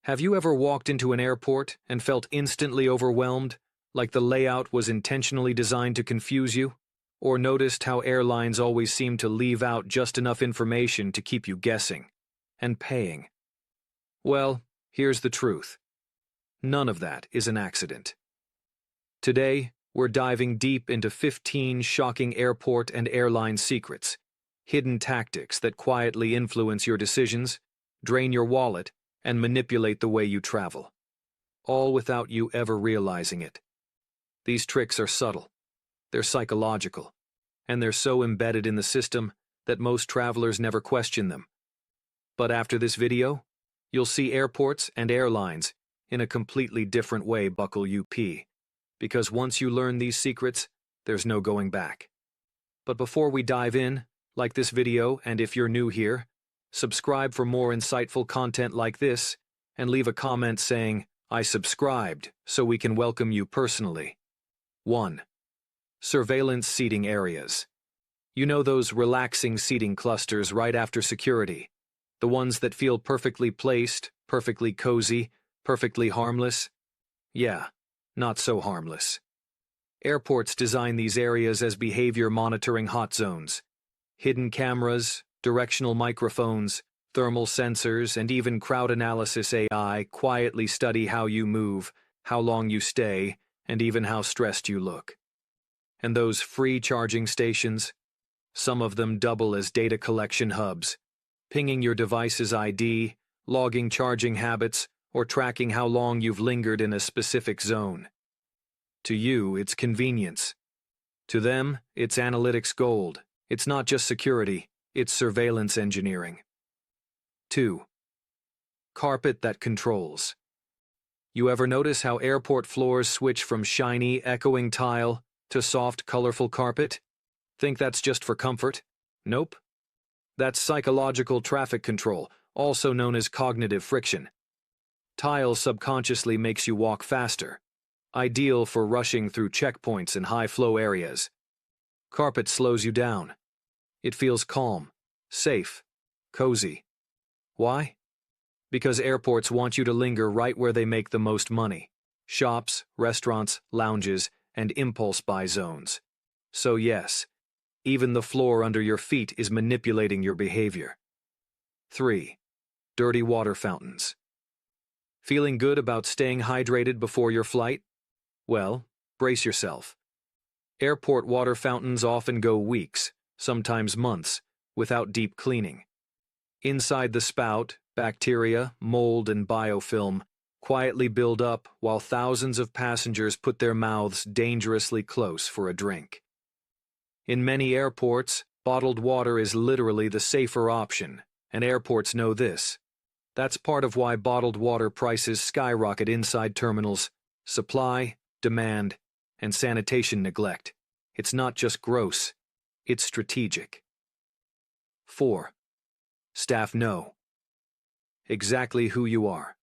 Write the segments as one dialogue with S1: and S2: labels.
S1: Have you ever walked into an airport and felt instantly overwhelmed, like the layout was intentionally designed to confuse you? Or noticed how airlines always seem to leave out just enough information to keep you guessing and paying? Well, here's the truth. None of that is an accident. Today, we're diving deep into 15 shocking airport and airline secrets, hidden tactics that quietly influence your decisions, drain your wallet, and manipulate the way you travel, all without you ever realizing it. These tricks are subtle, they're psychological, and they're so embedded in the system that most travelers never question them. But after this video, you'll see airports and airlines in a completely different way. Buckle up, because once you learn these secrets, there's no going back. But before we dive in, like this video, and if you're new here, subscribe for more insightful content like this, and leave a comment saying, "I subscribed," so we can welcome you personally. 1. Surveillance seating areas. You know those relaxing seating clusters right after security? The ones that feel perfectly placed, perfectly cozy, perfectly harmless? Yeah, not so harmless. Airports design these areas as behavior monitoring hot zones. Hidden cameras, directional microphones, thermal sensors, and even crowd analysis AI quietly study how you move, how long you stay, and even how stressed you look. And those free charging stations? Some of them double as data collection hubs, pinging your device's ID, logging charging habits, or tracking how long you've lingered in a specific zone. To you, it's convenience. To them, it's analytics gold. It's not just security, it's surveillance engineering. 2. Carpet that controls. You ever notice how airport floors switch from shiny, echoing tile to soft, colorful carpet? Think that's just for comfort? Nope. That's psychological traffic control, also known as cognitive friction. Tile subconsciously makes you walk faster, ideal for rushing through checkpoints and high-flow areas. Carpet slows you down. It feels calm, safe, cozy. Why? Because airports want you to linger right where they make the most money: shops, restaurants, lounges, and impulse buy zones. So yes, even the floor under your feet is manipulating your behavior. 3. Dirty water fountains. Feeling good about staying hydrated before your flight? Well, brace yourself. Airport water fountains often go weeks, sometimes months, without deep cleaning. Inside the spout, bacteria, mold, and biofilm quietly build up while thousands of passengers put their mouths dangerously close for a drink. In many airports, bottled water is literally the safer option, and airports know this. That's part of why bottled water prices skyrocket inside terminals: supply, demand, and sanitation neglect. It's not just gross, it's strategic. 4. Staff know exactly who you are.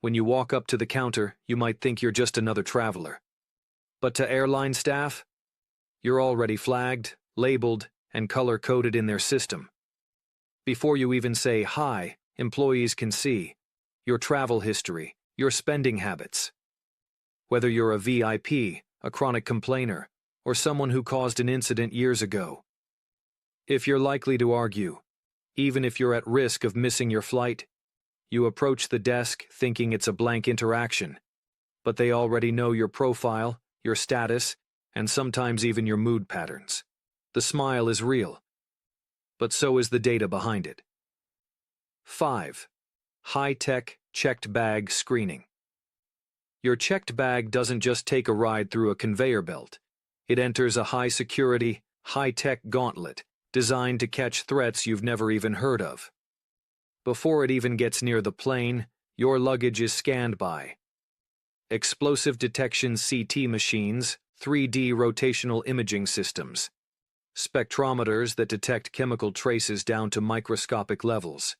S1: When you walk up to the counter, you might think you're just another traveler. But to airline staff, you're already flagged, labeled, and color-coded in their system. Before you even say hi, employees can see your travel history, your spending habits. Whether you're a VIP, a chronic complainer, or someone who caused an incident years ago. If you're likely to argue, even if you're at risk of missing your flight, you approach the desk thinking it's a blank interaction, but they already know your profile, your status, and sometimes even your mood patterns. The smile is real, but so is the data behind it. 5. High-tech checked bag screening. Your checked bag doesn't just take a ride through a conveyor belt. It enters a high-security, high-tech gauntlet designed to catch threats you've never even heard of. Before it even gets near the plane, your luggage is scanned by explosive detection CT machines, 3D rotational imaging systems, spectrometers that detect chemical traces down to microscopic levels.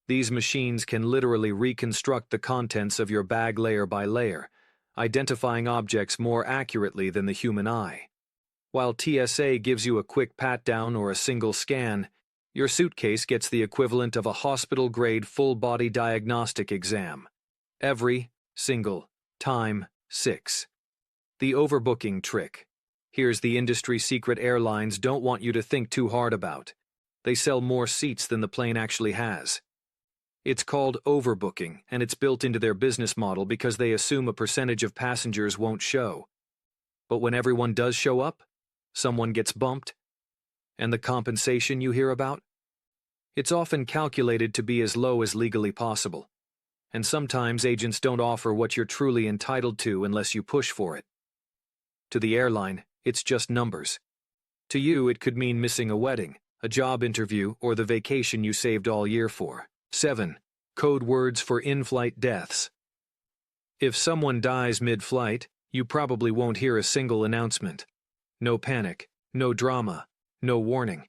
S1: These machines can literally reconstruct the contents of your bag layer by layer, identifying objects more accurately than the human eye. While TSA gives you a quick pat-down or a single scan, your suitcase gets the equivalent of a hospital-grade full-body diagnostic exam. Every single time. 6. The overbooking trick. Here's the industry secret airlines don't want you to think too hard about. They sell more seats than the plane actually has. It's called overbooking, and it's built into their business model because they assume a percentage of passengers won't show. But when everyone does show up, someone gets bumped. And the compensation you hear about? It's often calculated to be as low as legally possible. And sometimes agents don't offer what you're truly entitled to unless you push for it. To the airline, it's just numbers. To you, it could mean missing a wedding, a job interview, or the vacation you saved all year for. 7. Code words for in-flight deaths. If someone dies mid-flight, you probably won't hear a single announcement. No panic, no drama, no warning.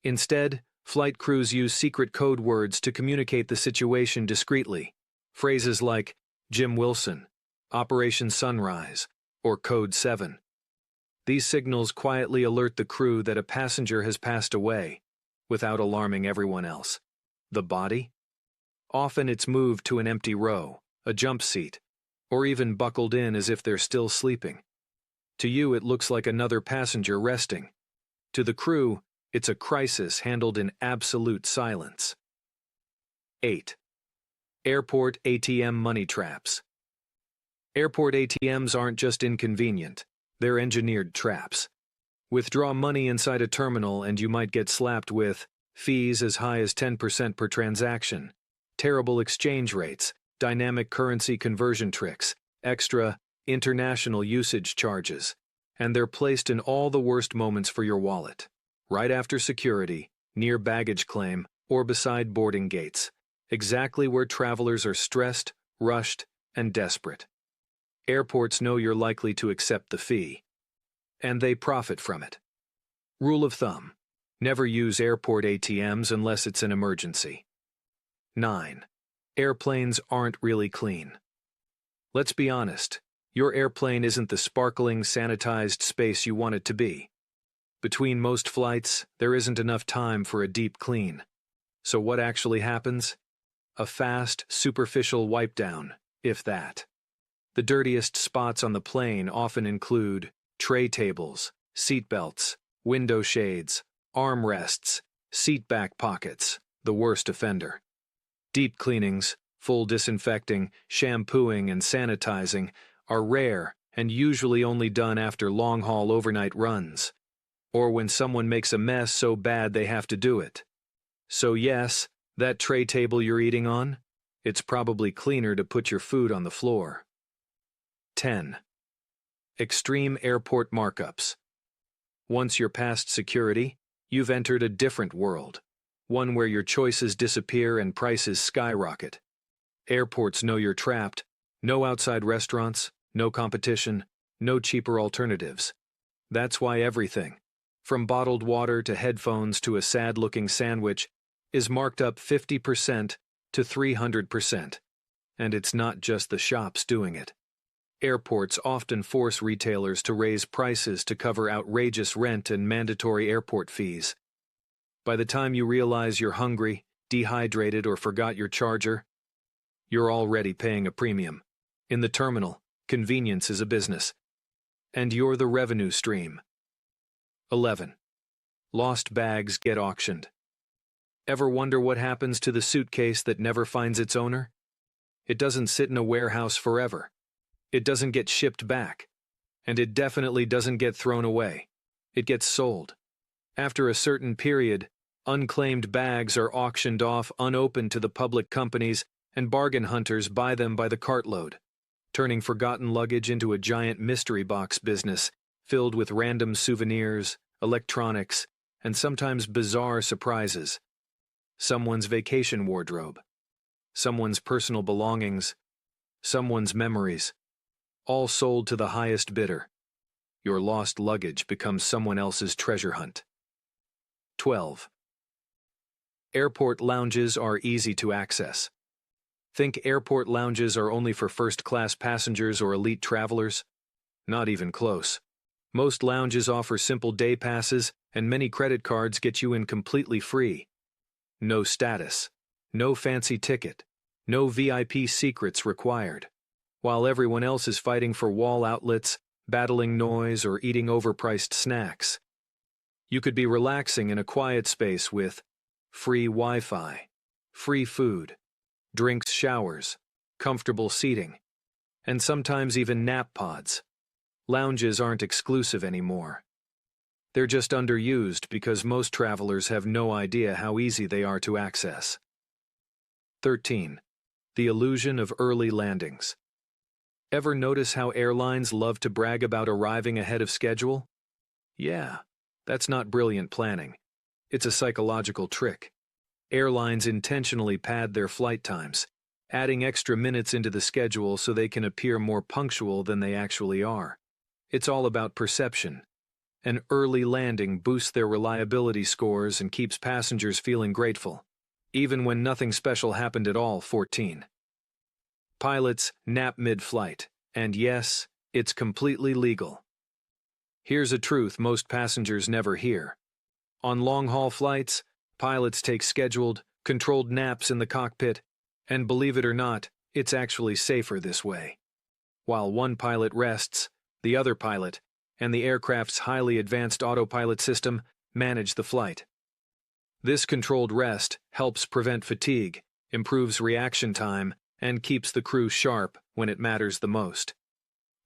S1: Instead, flight crews use secret code words to communicate the situation discreetly. Phrases like Jim Wilson, Operation Sunrise, or Code 7. These signals quietly alert the crew that a passenger has passed away, without alarming everyone else. The body? Often it's moved to an empty row, a jump seat, or even buckled in as if they're still sleeping. To you, it looks like another passenger resting. To the crew, it's a crisis handled in absolute silence. 8. Airport ATM money traps. Airport ATMs aren't just inconvenient, they're engineered traps. Withdraw money inside a terminal and you might get slapped with fees as high as 10% per transaction, terrible exchange rates, dynamic currency conversion tricks, extra international usage charges, and they're placed in all the worst moments for your wallet, right after security, near baggage claim, or beside boarding gates, exactly where travelers are stressed, rushed, and desperate. Airports know you're likely to accept the fee, and they profit from it. Rule of thumb: never use airport ATMs unless it's an emergency. 9. Airplanes aren't really clean. Let's be honest, your airplane isn't the sparkling, sanitized space you want it to be. Between most flights, there isn't enough time for a deep clean. So what actually happens? A fast, superficial wipe down, if that. The dirtiest spots on the plane often include tray tables, seat belts, window shades, armrests, seat back pockets, the worst offender. Deep cleanings, full disinfecting, shampooing, and sanitizing are rare and usually only done after long-haul overnight runs, or when someone makes a mess so bad they have to do it. So yes, that tray table you're eating on, it's probably cleaner to put your food on the floor. 10. Extreme airport markups. Once you're past security, you've entered a different world, one where your choices disappear and prices skyrocket. Airports know you're trapped. No outside restaurants, no competition, no cheaper alternatives. That's why everything, from bottled water to headphones to a sad-looking sandwich, is marked up 50% to 300%. And it's not just the shops doing it. Airports often force retailers to raise prices to cover outrageous rent and mandatory airport fees. By the time you realize you're hungry, dehydrated, or forgot your charger, you're already paying a premium. In the terminal, convenience is a business. And you're the revenue stream. 11. Lost bags get auctioned. Ever wonder what happens to the suitcase that never finds its owner? It doesn't sit in a warehouse forever. It doesn't get shipped back. And it definitely doesn't get thrown away. It gets sold. After a certain period, unclaimed bags are auctioned off unopened to the public companies, and bargain hunters buy them by the cartload, turning forgotten luggage into a giant mystery box business filled with random souvenirs, electronics, and sometimes bizarre surprises. Someone's vacation wardrobe, someone's personal belongings, someone's memories, all sold to the highest bidder. Your lost luggage becomes someone else's treasure hunt. 12. Airport lounges are easy to access. Think airport lounges are only for first-class passengers or elite travelers? Not even close. Most lounges offer simple day passes, and many credit cards get you in completely free. No status, no fancy ticket, No VIP secrets required. While everyone else is fighting for wall outlets, battling noise, or eating overpriced snacks, you could be relaxing in a quiet space with free Wi-Fi, free food, drinks, showers, comfortable seating, and sometimes even nap pods. Lounges aren't exclusive anymore. They're just underused because most travelers have no idea how easy they are to access. 13. The illusion of early landings. Ever notice how airlines love to brag about arriving ahead of schedule? Yeah, that's not brilliant planning. It's a psychological trick. Airlines intentionally pad their flight times, adding extra minutes into the schedule so they can appear more punctual than they actually are. It's all about perception. An early landing boosts their reliability scores and keeps passengers feeling grateful, even when nothing special happened at all. 14. Pilots nap mid-flight, and yes, it's completely legal. Here's a truth most passengers never hear. On long-haul flights, pilots take scheduled, controlled naps in the cockpit, and believe it or not, it's actually safer this way. While one pilot rests, the other pilot, and the aircraft's highly advanced autopilot system manage the flight. This controlled rest helps prevent fatigue, improves reaction time, and keeps the crew sharp when it matters the most.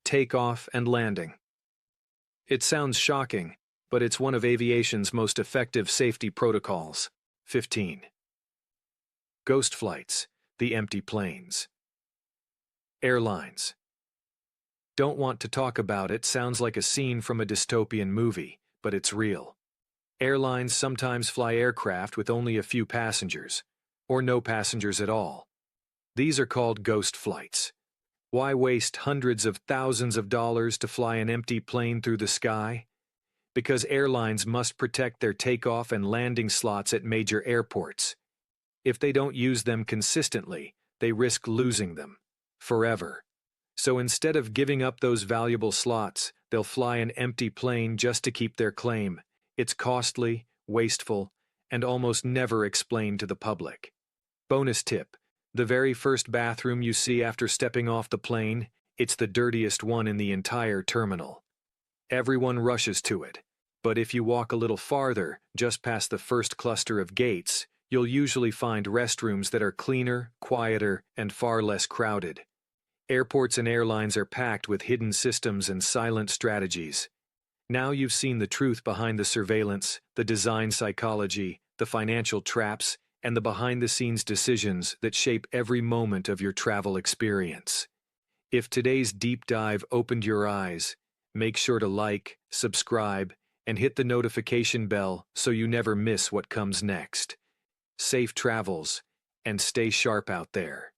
S1: Takeoff and landing. It sounds shocking, but it's one of aviation's most effective safety protocols. 15. Ghost flights, the empty planes. Airlines. Don't want to talk about it, sounds like a scene from a dystopian movie, but it's real. Airlines sometimes fly aircraft with only a few passengers, or no passengers at all. These are called ghost flights. Why waste hundreds of thousands of dollars to fly an empty plane through the sky? Because airlines must protect their takeoff and landing slots at major airports. If they don't use them consistently, they risk losing them forever. So instead of giving up those valuable slots, they'll fly an empty plane just to keep their claim. It's costly, wasteful, and almost never explained to the public. Bonus tip: the very first bathroom you see after stepping off the plane, it's the dirtiest one in the entire terminal. Everyone rushes to it, but if you walk a little farther, just past the first cluster of gates, you'll usually find restrooms that are cleaner, quieter, and far less crowded. Airports and airlines are packed with hidden systems and silent strategies. Now you've seen the truth behind the surveillance, the design psychology, the financial traps, and the behind-the-scenes decisions that shape every moment of your travel experience. If today's deep dive opened your eyes, make sure to like, subscribe, and hit the notification bell so you never miss what comes next. Safe travels, and stay sharp out there.